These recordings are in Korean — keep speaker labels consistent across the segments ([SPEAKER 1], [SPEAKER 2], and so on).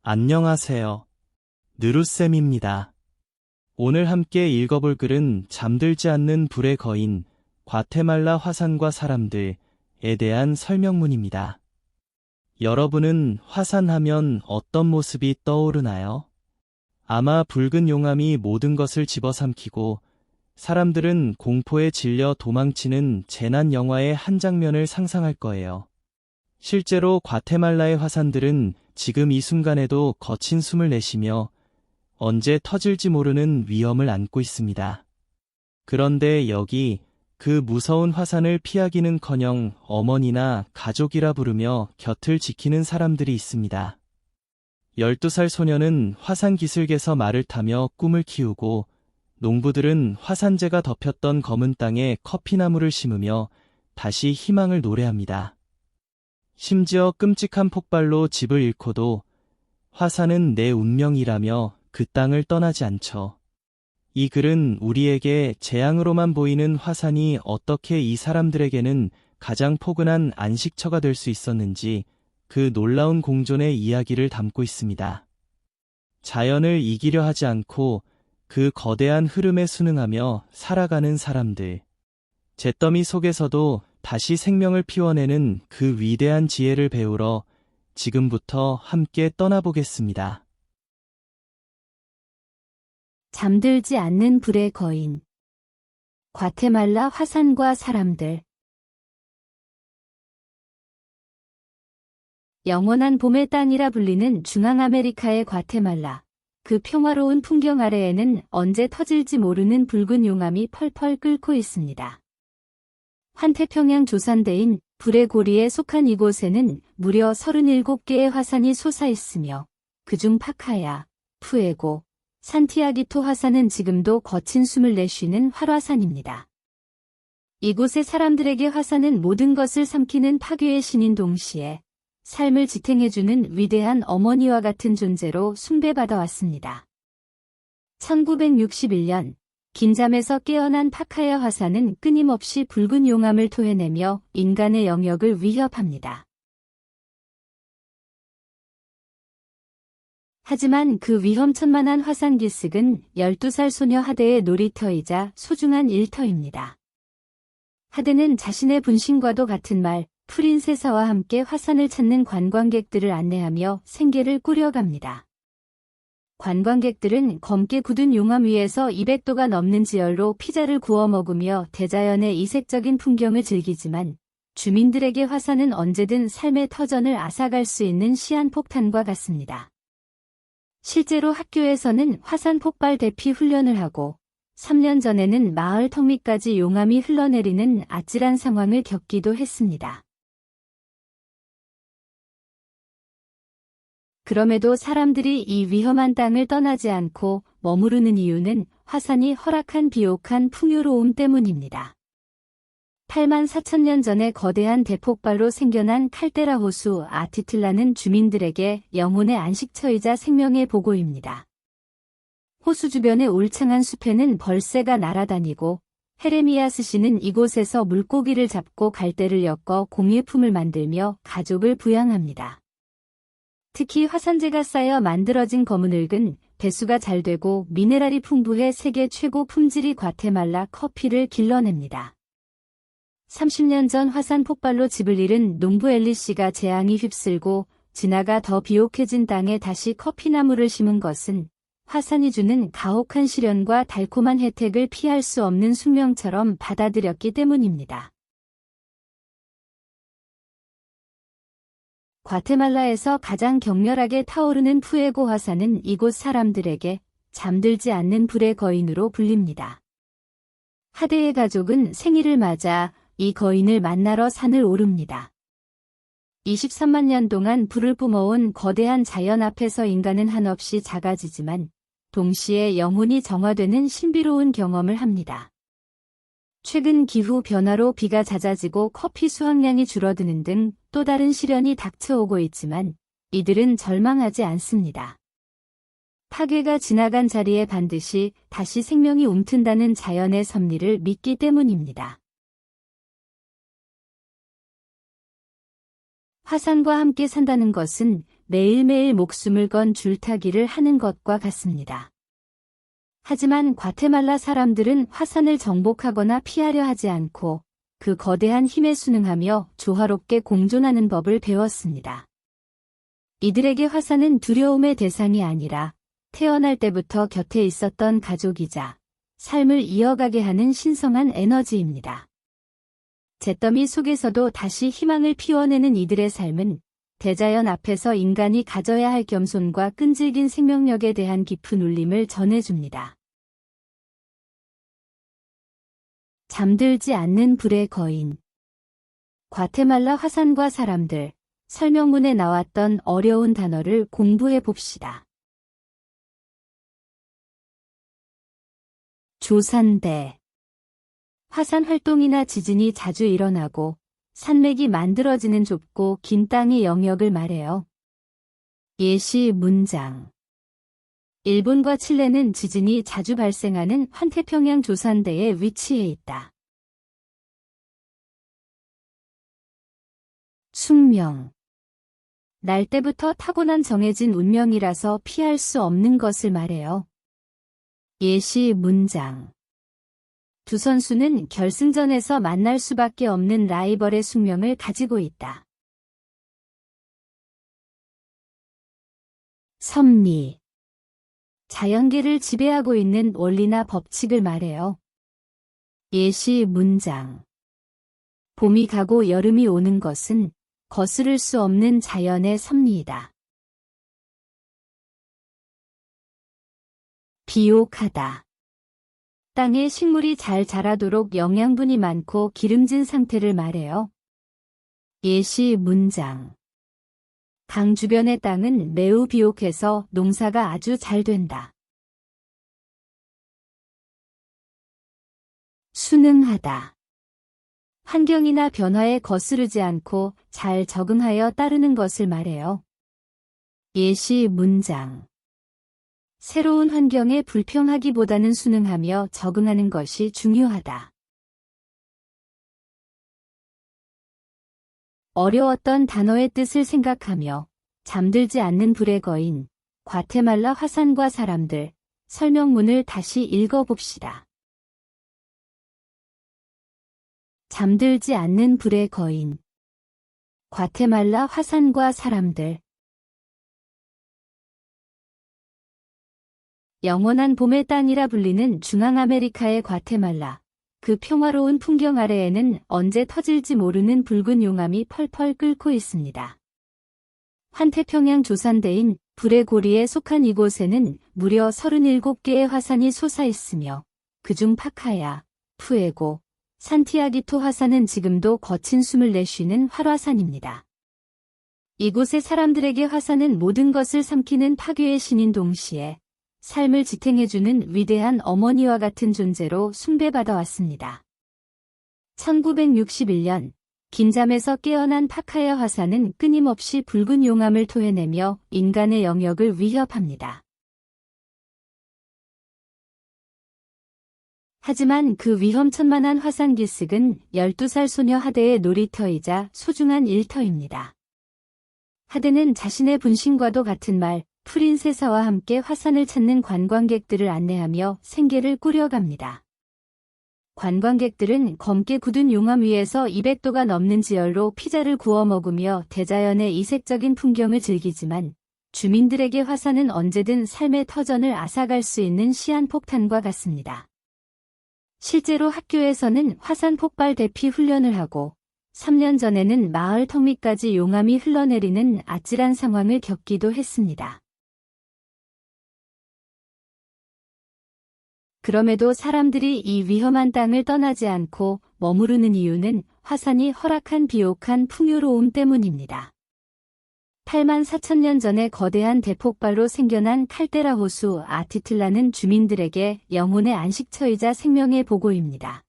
[SPEAKER 1] 안녕하세요. 느루쌤입니다. 오늘 함께 읽어볼 글은 잠들지 않는 불의 거인, 과테말라 화산과 사람들에 대한 설명문입니다. 여러분은 화산하면 어떤 모습이 떠오르나요? 아마 붉은 용암이 모든 것을 집어삼키고 사람들은 공포에 질려 도망치는 재난 영화의 한 장면을 상상할 거예요. 실제로 과테말라의 화산들은 지금 이 순간에도 거친 숨을 내쉬며 언제 터질지 모르는 위험을 안고 있습니다. 그런데 여기 그 무서운 화산을 피하기는커녕 어머니나 가족이라 부르며 곁을 지키는 사람들이 있습니다. 12살 소녀는 화산 기슭에서 말을 타며 꿈을 키우고 농부들은 화산재가 덮였던 검은 땅에 커피나무를 심으며 다시 희망을 노래합니다. 심지어 끔찍한 폭발로 집을 잃고도 화산은 내 운명이라며 그 땅을 떠나지 않죠. 이 글은 우리에게 재앙으로만 보이는 화산이 어떻게 이 사람들에게는 가장 포근한 안식처가 될 수 있었는지 그 놀라운 공존의 이야기를 담고 있습니다. 자연을 이기려 하지 않고 그 거대한 흐름에 순응하며 살아가는 사람들. 잿더미 속에서도 다시 생명을 피워내는 그 위대한 지혜를 배우러 지금부터 함께 떠나보겠습니다.
[SPEAKER 2] 잠들지 않는 불의 거인. 과테말라 화산과 사람들. 영원한 봄의 땅이라 불리는 중앙아메리카의 과테말라. 그 평화로운 풍경 아래에는 언제 터질지 모르는 붉은 용암이 펄펄 끓고 있습니다. 환태평양 조산대인 불의 고리에 속한 이곳에는 무려 37개의 화산이 솟아있으며 그중 파카야, 푸에고, 산티아기토 화산은 지금도 거친 숨을 내쉬는 활화산입니다. 이곳의 사람들에게 화산은 모든 것을 삼키는 파괴의 신인 동시에 삶을 지탱해주는 위대한 어머니와 같은 존재로 숭배받아 왔습니다. 1961년 긴잠에서 깨어난 파카야 화산은 끊임없이 붉은 용암을 토해내며 인간의 영역을 위협합니다. 하지만 그 위험천만한 화산 기슭은 12살 소녀 하데의 놀이터이자 소중한 일터입니다. 하데는 자신의 분신과도 같은 말, 프린세사와 함께 화산을 찾는 관광객들을 안내하며 생계를 꾸려갑니다. 관광객들은 검게 굳은 용암 위에서 200도가 넘는 지열로 피자를 구워 먹으며 대자연의 이색적인 풍경을 즐기지만 주민들에게 화산은 언제든 삶의 터전을 앗아갈 수 있는 시한폭탄과 같습니다. 실제로 학교에서는 화산 폭발 대피 훈련을 하고 3년 전에는 마을 턱 밑까지 용암이 흘러내리는 아찔한 상황을 겪기도 했습니다. 그럼에도 사람들이 이 위험한 땅을 떠나지 않고 머무르는 이유는 화산이 허락한 비옥한 풍요로움 때문입니다. 8만 4천 년 전에 거대한 대폭발로 생겨난 칼데라 호수 아티틀라는 주민들에게 영혼의 안식처이자 생명의 보고입니다. 호수 주변의 울창한 숲에는 벌새가 날아다니고 헤레미아스 씨는 이곳에서 물고기를 잡고 갈대를 엮어 공예품을 만들며 가족을 부양합니다. 특히 화산재가 쌓여 만들어진 검은 흙은 배수가 잘 되고 미네랄이 풍부해 세계 최고 품질이 과테말라 커피를 길러냅니다. 30년 전 화산 폭발로 집을 잃은 농부 엘리 씨가 재앙이 휩쓸고 지나가 더 비옥해진 땅에 다시 커피나무를 심은 것은 화산이 주는 가혹한 시련과 달콤한 혜택을 피할 수 없는 숙명처럼 받아들였기 때문입니다. 과테말라에서 가장 격렬하게 타오르는 푸에고 화산은 이곳 사람들에게 잠들지 않는 불의 거인으로 불립니다. 하데의 가족은 생일을 맞아 이 거인을 만나러 산을 오릅니다. 23만 년 동안 불을 뿜어온 거대한 자연 앞에서 인간은 한없이 작아지지만 동시에 영혼이 정화되는 신비로운 경험을 합니다. 최근 기후 변화로 비가 잦아지고 커피 수확량이 줄어드는 등 또 다른 시련이 닥쳐오고 있지만 이들은 절망하지 않습니다. 파괴가 지나간 자리에 반드시 다시 생명이 움튼다는 자연의 섭리를 믿기 때문입니다. 화산과 함께 산다는 것은 매일매일 목숨을 건 줄타기를 하는 것과 같습니다. 하지만 과테말라 사람들은 화산을 정복하거나 피하려 하지 않고 그 거대한 힘에 순응하며 조화롭게 공존하는 법을 배웠습니다. 이들에게 화산은 두려움의 대상이 아니라 태어날 때부터 곁에 있었던 가족이자 삶을 이어가게 하는 신성한 에너지입니다. 잿더미 속에서도 다시 희망을 피워내는 이들의 삶은 대자연 앞에서 인간이 가져야 할 겸손과 끈질긴 생명력에 대한 깊은 울림을 전해줍니다. 잠들지 않는 불의 거인. 과테말라 화산과 사람들. 설명문에 나왔던 어려운 단어를 공부해 봅시다. 조산대. 화산 활동이나 지진이 자주 일어나고 산맥이 만들어지는 좁고 긴 땅의 영역을 말해요. 예시 문장. 일본과 칠레는 지진이 자주 발생하는 환태평양 조산대에 위치해 있다. 숙명. 날 때부터 타고난 정해진 운명이라서 피할 수 없는 것을 말해요. 예시 문장. 두 선수는 결승전에서 만날 수밖에 없는 라이벌의 숙명을 가지고 있다. 섭리. 자연계를 지배하고 있는 원리나 법칙을 말해요. 예시 문장. 봄이 가고 여름이 오는 것은 거스를 수 없는 자연의 섭리이다. 비옥하다. 땅에 식물이 잘 자라도록 영양분이 많고 기름진 상태를 말해요. 예시 문장. 강 주변의 땅은 매우 비옥해서 농사가 아주 잘 된다. 순응하다. 환경이나 변화에 거스르지 않고 잘 적응하여 따르는 것을 말해요. 예시 문장. 새로운 환경에 불평하기보다는 순응하며 적응하는 것이 중요하다. 어려웠던 단어의 뜻을 생각하며 잠들지 않는 불의 거인, 과테말라 화산과 사람들, 설명문을 다시 읽어봅시다. 잠들지 않는 불의 거인, 과테말라 화산과 사람들. 영원한 봄의 땅이라 불리는 중앙아메리카의 과테말라. 그 평화로운 풍경 아래에는 언제 터질지 모르는 붉은 용암이 펄펄 끓고 있습니다. 환태평양 조산대인 불의 고리에 속한 이곳에는 무려 37개의 화산이 솟아있으며 그중 파카야, 푸에고, 산티아기토 화산은 지금도 거친 숨을 내쉬는 활화산입니다. 이곳의 사람들에게 화산은 모든 것을 삼키는 파괴의 신인 동시에 삶을 지탱해주는 위대한 어머니와 같은 존재로 숭배받아 왔습니다. 1961년 긴잠에서 깨어난 파카야 화산은 끊임없이 붉은 용암을 토해내며 인간의 영역을 위협합니다. 하지만 그 위험천만한 화산 기슭은 12살 소녀 하데의 놀이터이자 소중한 일터입니다. 하데는 자신의 분신과도 같은 말, 프린세사와 함께 화산을 찾는 관광객들을 안내하며 생계를 꾸려갑니다. 관광객들은 검게 굳은 용암 위에서 200도가 넘는 지열로 피자를 구워 먹으며 대자연의 이색적인 풍경을 즐기지만 주민들에게 화산은 언제든 삶의 터전을 앗아갈 수 있는 시한폭탄과 같습니다. 실제로 학교에서는 화산 폭발 대피 훈련을 하고 3년 전에는 마을 턱 밑까지 용암이 흘러내리는 아찔한 상황을 겪기도 했습니다. 그럼에도 사람들이 이 위험한 땅을 떠나지 않고 머무르는 이유는 화산이 허락한 비옥한 풍요로움 때문입니다. 84,000년 전에 거대한 대폭발로 생겨난 칼데라 호수 아티틀라는 주민들에게 영혼의 안식처이자 생명의 보고입니다.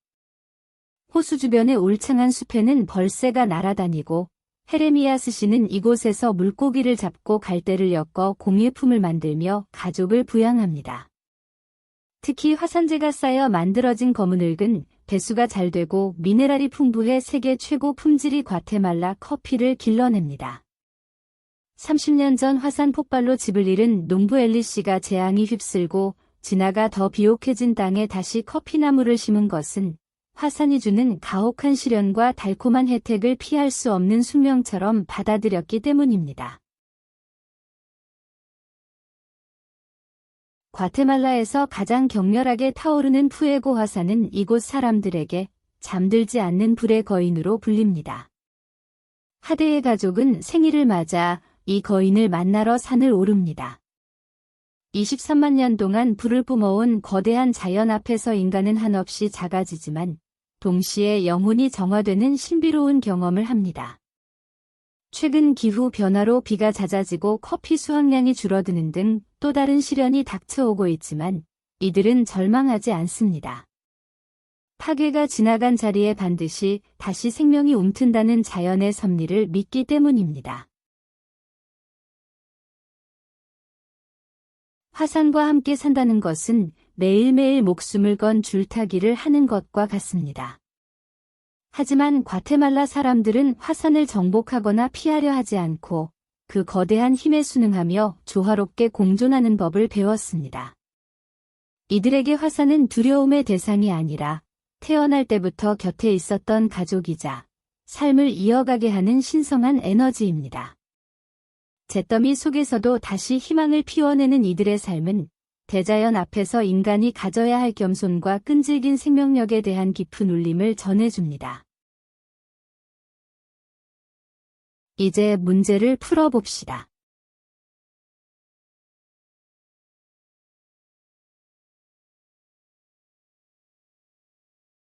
[SPEAKER 2] 호수 주변의 울창한 숲에는 벌새가 날아다니고 헤레미야스 씨는 이곳에서 물고기를 잡고 갈대를 엮어 공예품을 만들며 가족을 부양합니다. 특히 화산재가 쌓여 만들어진 검은흙은 배수가 잘 되고 미네랄이 풍부해 세계 최고 품질이 과테말라 커피를 길러냅니다. 30년 전 화산 폭발로 집을 잃은 농부 엘리 씨가 재앙이 휩쓸고 지나가 더 비옥해진 땅에 다시 커피나무를 심은 것은 화산이 주는 가혹한 시련과 달콤한 혜택을 피할 수 없는 숙명처럼 받아들였기 때문입니다. 과테말라에서 가장 격렬하게 타오르는 푸에고 화산은 이곳 사람들에게 잠들지 않는 불의 거인으로 불립니다. 하데의 가족은 생일을 맞아 이 거인을 만나러 산을 오릅니다. 23만 년 동안 불을 뿜어온 거대한 자연 앞에서 인간은 한없이 작아지지만 동시에 영혼이 정화되는 신비로운 경험을 합니다. 최근 기후 변화로 비가 잦아지고 커피 수확량이 줄어드는 등 또 다른 시련이 닥쳐오고 있지만 이들은 절망하지 않습니다. 파괴가 지나간 자리에 반드시 다시 생명이 움튼다는 자연의 섭리를 믿기 때문입니다. 화산과 함께 산다는 것은 매일매일 목숨을 건 줄타기를 하는 것과 같습니다. 하지만 과테말라 사람들은 화산을 정복하거나 피하려 하지 않고 그 거대한 힘에 순응하며 조화롭게 공존하는 법을 배웠습니다. 이들에게 화산은 두려움의 대상이 아니라 태어날 때부터 곁에 있었던 가족이자 삶을 이어가게 하는 신성한 에너지입니다. 잿더미 속에서도 다시 희망을 피워내는 이들의 삶은 대자연 앞에서 인간이 가져야 할 겸손과 끈질긴 생명력에 대한 깊은 울림을 전해줍니다. 이제 문제를 풀어봅시다.